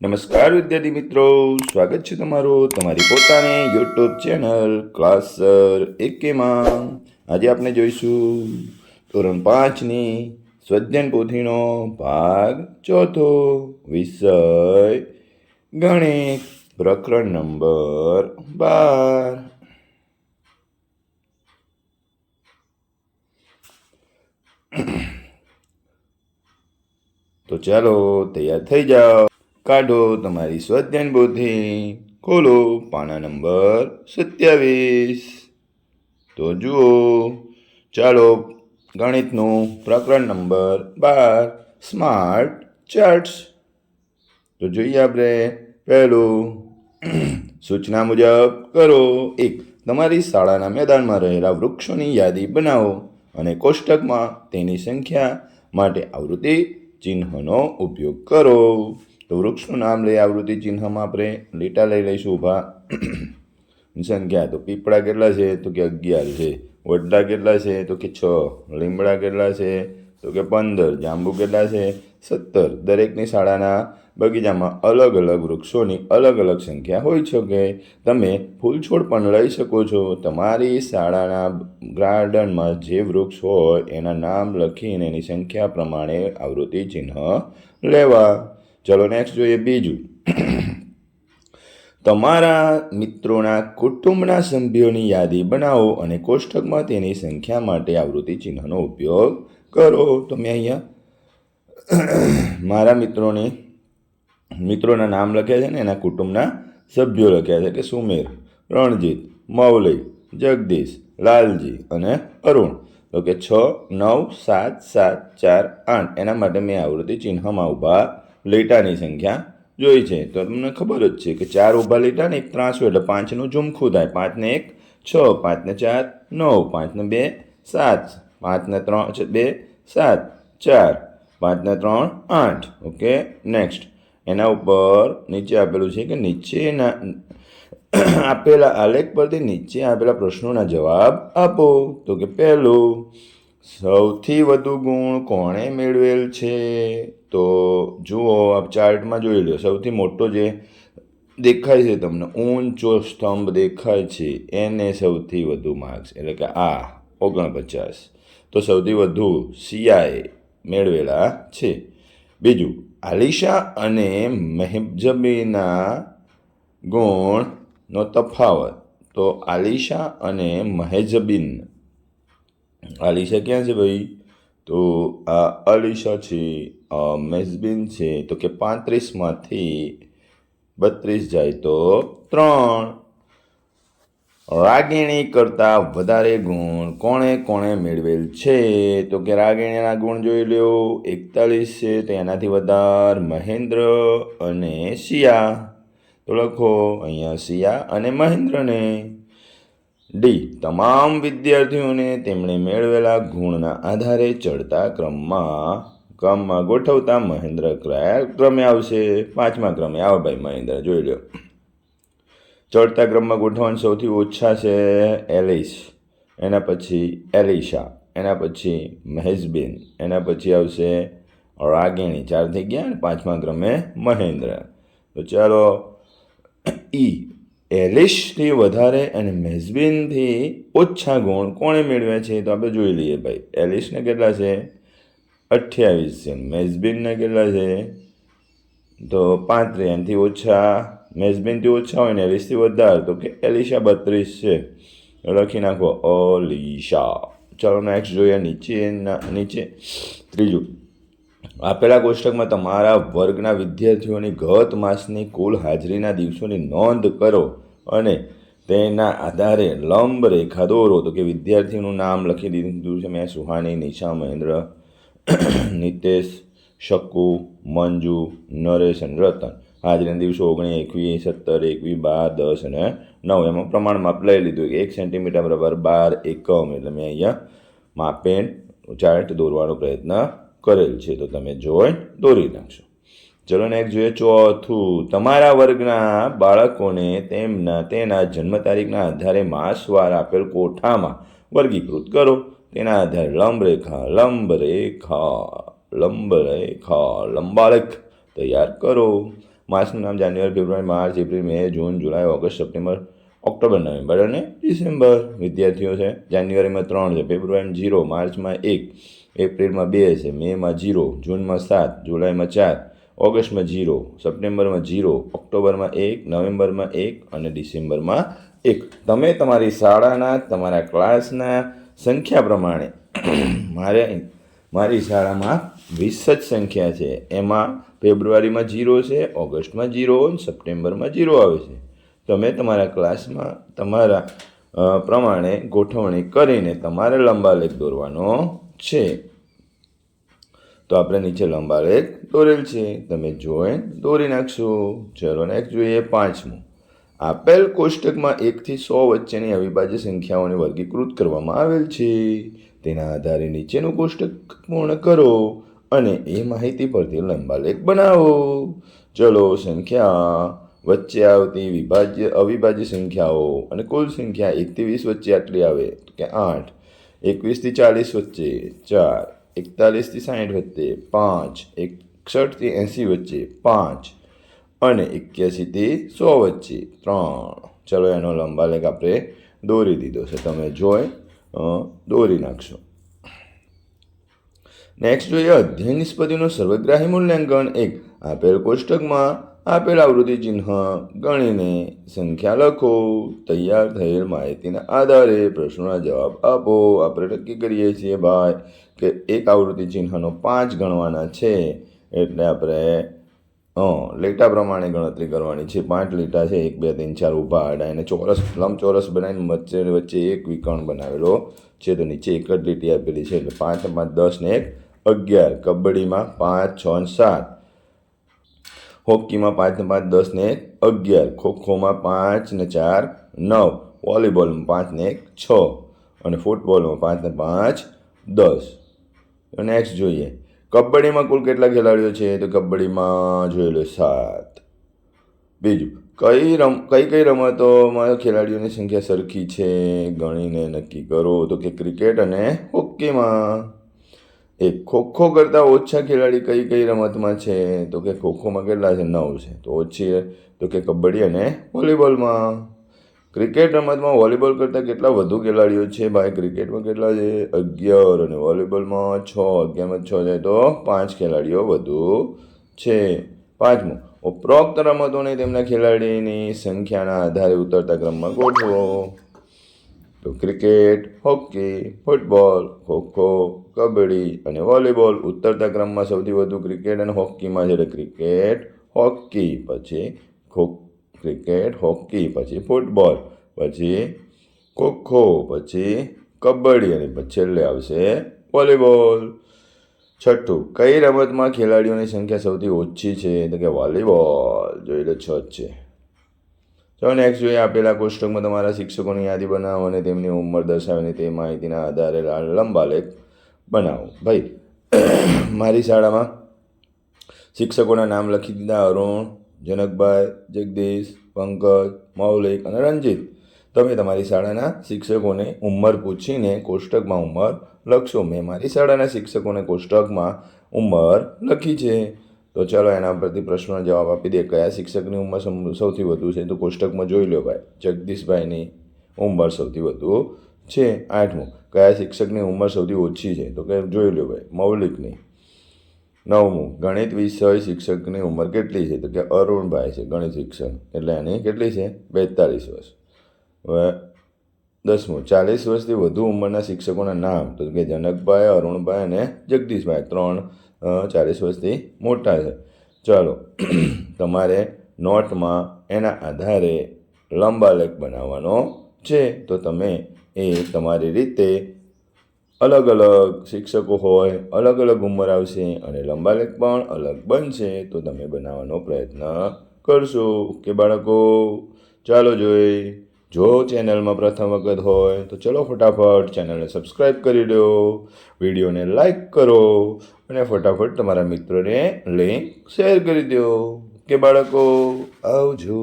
નમસ્કાર વિદ્યાર્થી મિત્રો, સ્વાગત છે તમારું તમારી પોતાની યુટ્યુબ ચેનલ ક્લાસ સર એકેમાં. આજે આપણે જોઈશું ધોરણ 5ની સ્વાધ્યાયન પોથીનો ભાગ ચોથો, વિષય ગણિત, પ્રકરણ નંબર 12. તો ચાલો તૈયાર થઈ જાઓ, કાઢો તમારી સ્વાધ્યાયન પોથી, ખોલો પાના નંબર 27. તો જુઓ, ચાલો ગણિતનું પ્રકરણ નંબર 12, સ્માર્ટ ચાર્ટ્સ. તો જોઈએ આપણે પહેલું, સૂચના મુજબ કરો. 1. તમારી શાળાના મેદાનમાં રહેલા વૃક્ષોની યાદી બનાવો અને કોષ્ટકમાં તેની સંખ્યા માટે આવૃત્તિ ચિહ્નનો ઉપયોગ કરો. તો વૃક્ષનું નામ લઈ આવૃત્તિ ચિહ્નમાં આપણે લીટા લઈ લઈશું ઊભા. સંખ્યા તો પીપળા કેટલા છે તો કે 11 છે, વડલા કેટલા છે તો કે 6, લીમડા કેટલા છે તો કે 15, જાંબુ કેટલા છે 17. દરેકની શાળાના બગીચામાં અલગ અલગ વૃક્ષોની અલગ અલગ સંખ્યા હોઈ શકે. તમે ફૂલ છોડ પણ લઈ શકો છો. તમારી શાળાના ગાર્ડનમાં જે વૃક્ષ હોય એના નામ લખીને એની સંખ્યા પ્રમાણે આવૃત્તિ ચિહ્ન લેવા. ચલો નેક્સ્ટ જોઈએ બીજું. તમારા મિત્રોના કુટુંબના સભ્યોની યાદી બનાવો અને કોષ્ટકમાં તેની સંખ્યા માટે આવૃત્તિ ચિહ્નનો ઉપયોગ કરો. તો મેં અહીંયા મારા મિત્રોના નામ લખ્યા છે ને એના કુટુંબના સભ્યો લખ્યા છે કે સુમેર, રણજીત, મૌલિક, જગદીશ, લાલજી અને અરુણ. તો કે 6, 9, 7, 7, 4, 8 એના માટે મેં આવૃત્તિ ચિહ્નમાં ઊભા લીટાની સંખ્યા જોઈ છે. તો તમને ખબર જ છે કે 4 ઊભા લીટા ને એક ત્રાંસું એટલે 5નું ઝુમખું થાય. 5 ને 1 6, 5 ને 4 9, 5 ને 2 7, 5 ને 3 2 7, 4, 5 ને 3 8. ઓકે, નેક્સ્ટ એના ઉપર નીચે આપેલું છે કે નીચેના આપેલા આલેખ પરથી નીચે આપેલા પ્રશ્નોના જવાબ આપો. તો કે પહેલું, સૌથી વધુ ગુણ કોણે મેળવેલ છે? તો જુઓ, આપ ચાર્ટમાં જોઈ લો. સૌથી મોટો જે દેખાય છે તમને ઊંચો સ્તંભ દેખાય છે એને સૌથી વધુ માર્ક્સ એટલે કે આ 49. તો સૌથી વધુ સિયાએ મેળવેલા છે. બીજું, આલિશા અને મહેજબીના ગુણનો તફાવત. તો આલિશા અને મહેજબીન, આલિશા ક્યાં છે ભાઈ? તો આ આલિશા છે, મેઝબીન છે. તો કે 35માંથી 32 જાય તો 3. રાગિણી કરતાં વધારે ગુણ કોણે કોણે મેળવેલ છે? તો કે રાગિણીના ગુણ જોઈ લો, 41 છે. તો એનાથી વધારે મહેન્દ્ર અને શિયા. તો લખો અહીંયા શિયા અને મહેન્દ્રને. ડી, તમામ વિદ્યાર્થીઓને તેમણે મેળવેલા ગુણના આધારે ચડતા ક્રમમાં ગોઠવતા મહેન્દ્ર કયા ક્રમે આવશે? 5મા ક્રમે આવે ભાઈ મહેન્દ્ર. જોઈ લો, ચડતા ક્રમમાં ગોઠવવાનું સૌથી ઓછા છે એલિશ, એના પછી એલિશા, એના પછી મહેજબીન, એના પછી આવશે રાગિણી. 4 થઈ ગયા. 5મા ક્રમે મહેન્દ્ર. તો ચાલો, ઈ, એલિશથી વધારે અને મેઝબીનથી ઓછા ગુણ કોણે મેળવ્યા છે? તો આપણે જોઈ લઈએ ભાઈ. એલિશને કેટલા છે? 28 છે. મેઝબીનને કેટલા છે? તો 35. એનાથી ઓછા, મેઝબીનથી ઓછા હોય ને એલિશથી વધારે તો કે એલિશા 32 છે. લખી નાખો અલીશા. ચાલો નેક્સ્ટ જોઈએ. નીચે ત્રીજું, આપેલા કોષ્ટકમાં તમારા વર્ગના વિદ્યાર્થીઓની ગત માસની કુલ હાજરીના દિવસોની નોંધ કરો અને તેના આધારે લંબ રેખા દોરો. તો કે વિદ્યાર્થીનું નામ લખી દીધું છે મેં. સુહાની, નિશા, મહેન્દ્ર, નિતેશ, શકુ, મંજુ, નરેશ અને રતન. હાજરીના દિવસો 19, 21, 17, 21, 12, 10 અને 9. એમાં પ્રમાણ માપ લઈ લીધું. 1 સેન્ટીમીટર બરાબર 12 એકમ. એટલે મેં અહીંયા માપેન ચાર્ટ દોરવાનો પ્રયત્ન કરેલ છે. તો તમે જોઈ દોરી નાખશો. ચલો નેક્સ્ટ જોઈએ ચોથું, તમારા વર્ગના બાળકોને તેના જન્મ તારીખના આધારે માસવાર આપેલ કોઠામાં વર્ગીકૃત કરો. તેના આધારે લંબરેખા લંબાલેખ તૈયાર કરો. માસનું નામ જાન્યુઆરી, ફેબ્રુઆરી, માર્ચ, એપ્રિલ, મે, જૂન, જુલાઈ, ઓગસ્ટ, સપ્ટેમ્બર, ઓક્ટોબર, નવેમ્બર અને ડિસેમ્બર. વિદ્યાર્થીઓ છે. જાન્યુઆરીમાં 3 છે, ફેબ્રુઆરીમાં 0, માર્ચમાં 1, એપ્રિલમાં 2 છે, મેમાં 0, જૂનમાં 7, જુલાઈમાં 4, ઓગસ્ટમાં 0, સપ્ટેમ્બરમાં 0, ઓક્ટોબરમાં 1, નવેમ્બરમાં 1 અને ડિસેમ્બરમાં 1. તમે તમારી શાળાના તમારા ક્લાસના સંખ્યા પ્રમાણે મારી શાળામાં 20 જ સંખ્યા છે. એમાં ફેબ્રુઆરીમાં 0 છે, ઓગસ્ટમાં 0 અને સપ્ટેમ્બરમાં 0 આવે છે. તમે તમારા ક્લાસમાં તમારા પ્રમાણે ગોઠવણી કરીને તમારે લંબાલેખ દોરવાનો છે. તો આપણે નીચે લંબાલેખ દોરેલ છે, તમે જોઈને દોરી નાખશો. ચલો નેક્સ્ટ જોઈએ 5મું. આપેલ કોષ્ટકમાં 1 થી 100 વચ્ચેની અવિભાજ્ય સંખ્યાઓને વર્ગીકૃત કરવામાં આવેલ છે. તેના આધારે નીચેનું કોષ્ટક પૂર્ણ કરો અને એ માહિતી પરથી લંબાલેખ બનાવો. ચલો, સંખ્યા વચ્ચે આવતી અવિભાજ્ય સંખ્યાઓ અને કુલ સંખ્યા 1 થી 20 વચ્ચે આટલી આવે તો કે 8, 21 થી 40 વચ્ચે 4, 41 થી 60 વચ્ચે 5, 61 થી 80 વચ્ચે 5 અને 81 થી 100 વચ્ચે 3. ચલો, એનો લંબાલેખ આપણે દોરી દીધો છે, તમે જોઈ દોરી નાખશો. નેક્સ્ટ જોઈએ અધ્યયન નિષ્પત્તિનું સર્વગ્રાહી મૂલ્યાંકન. 1. આપેલ કોષ્ટકમાં આપેલ આવૃત્તિ ચિહ્ન ગણીને સંખ્યા લખો. તૈયાર થયેલ માહિતીના આધારે પ્રશ્નોના જવાબ આપો. આપણે નક્કી કરીએ છીએ ભાઈ કે એક આવૃત્તિ ચિહ્નનો 5 ગણવાના છે, એટલે આપણે લીટા પ્રમાણે ગણતરી કરવાની છે. 5 લીટા છે, 1 2 3 4 ઊભા આડા, એને લંબચોરસ બનાવીને વચ્ચે એક વિકર્ણ બનાવેલો છે. તો નીચે એક જ લીટી આપેલી છે, એટલે 5 5 10 ને 11. કબડ્ડીમાં 5 6 ને 7, હોકીમાં 5 ને 5 10 ને 11, ખોખોમાં 5 ને 4 9, વોલીબોલમાં 5 ને 6 અને ફૂટબોલમાં 5 ને 5 10. નેક્સ્ટ જોઈએ કબડ્ડીમાં કુલ કેટલા ખેલાડીઓ છે, તો કબડ્ડીમાં જોઈ લો 7. બીજું, કઈ રમતોમાં ખેલાડીઓની સંખ્યા સરખી છે, ગણીને નક્કી કરો. તો કે ક્રિકેટ અને હોકીમાં. ખોખો કરતાં ઓછા ખેલાડી કઈ રમતમાં છે, તો કે ખોખોમાં કેટલા છે, 9 છે, તો ઓછી તો કે કબડ્ડી અને વોલીબોલમાં. ક્રિકેટ રમતમાં વોલીબોલ કરતાં કેટલા વધુ ખેલાડીઓ છે, ભાઈ ક્રિકેટમાં કેટલા છે, 11 અને વોલીબોલમાં 6. 11માં 6 જાય તો 5 ખેલાડીઓ વધુ છે. 5મું, ઉપરોક્ત રમતોને તેમના ખેલાડીની સંખ્યાના આધારે ઉતરતા ક્રમમાં ગોઠવો. તો cricket, hockey, football, kho kho, kabaddi અને વોલીબોલ. ઉતરતા ક્રમમાં સૌથી વધુ ક્રિકેટ અને હોકીમાં છે, ક્રિકેટ, હોકી, પછી ક્રિકેટ, હોકી, પછી ફૂટબોલ, પછી ખોખો, પછી કબડ્ડી અને પછી છેલ્લે આવશે વોલીબોલ. 6. કઈ રમતમાં ખેલાડીઓની સંખ્યા સૌથી ઓછી છે, તો કે વોલીબોલ. જોઈ લો 6 છે. ચાલો નેક્સ્ટ જોઈએ આપેલા કોષ્ટકમાં તમારા શિક્ષકોની યાદી બનાવો અને તેમની ઉંમર દર્શાવીને તે માહિતીના આધારે લંબાલેખ બનાવો. ભાઈ મારી શાળામાં શિક્ષકોના નામ લખી દીધા: અરુણ, જનકભાઈ, જગદીશ, પંકજ, મૌલિક અને રંજીત. તમે તમારી શાળાના શિક્ષકોને ઉંમર પૂછીને કોષ્ટકમાં ઉંમર લખશો. મેં મારી શાળાના શિક્ષકોને કોષ્ટકમાં ઉંમર લખી છે. તો ચાલો એના પરથી પ્રશ્નનો જવાબ આપી દે. કયા શિક્ષકની ઉંમર સૌથી વધુ છે, તો કોષ્ટકમાં જોઈ લો ભાઈ, જગદીશભાઈની ઉંમર સૌથી વધુ છે. 8મું, કયા શિક્ષકની ઉંમર સૌથી ઓછી છે, તો કે જોઈ લો ભાઈ, મૌલિકની. 9મું, ગણિત વિષય શિક્ષકની ઉંમર કેટલી છે, તો કે અરુણભાઈ છે ગણિત શિક્ષક, એટલે એની કેટલી છે, 42 વર્ષ. હવે 10મું, 40 વર્ષથી વધુ ઉંમરના શિક્ષકોના નામ, તો કે જનકભાઈ, અરુણભાઈ અને જગદીશભાઈ. 3 40 વર્ષથી મોટા છે. ચાલો તમારે નોટમાં એના આધારે લંબાલેખ બનાવવાનો છે. તો તમે એ તમારી રીતે અલગ અલગ શિક્ષકો હોય, અલગ અલગ ઉંમર આવશે અને લંબાલેખ પણ અલગ બનશે. તો તમે બનાવવાનો પ્રયત્ન કરશો કે બાળકો? ચાલો જોઈએ. જો ચેનલમાં પ્રથમ વખત હોય તો ચલો ફટાફટ ચેનલને સબસ્ક્રાઈબ કરી દો, વિડીયોને લાઈક કરો અને ફટાફટ તમારા મિત્રોને લિંક શેર કરી દો કે બાળકો? આવજો.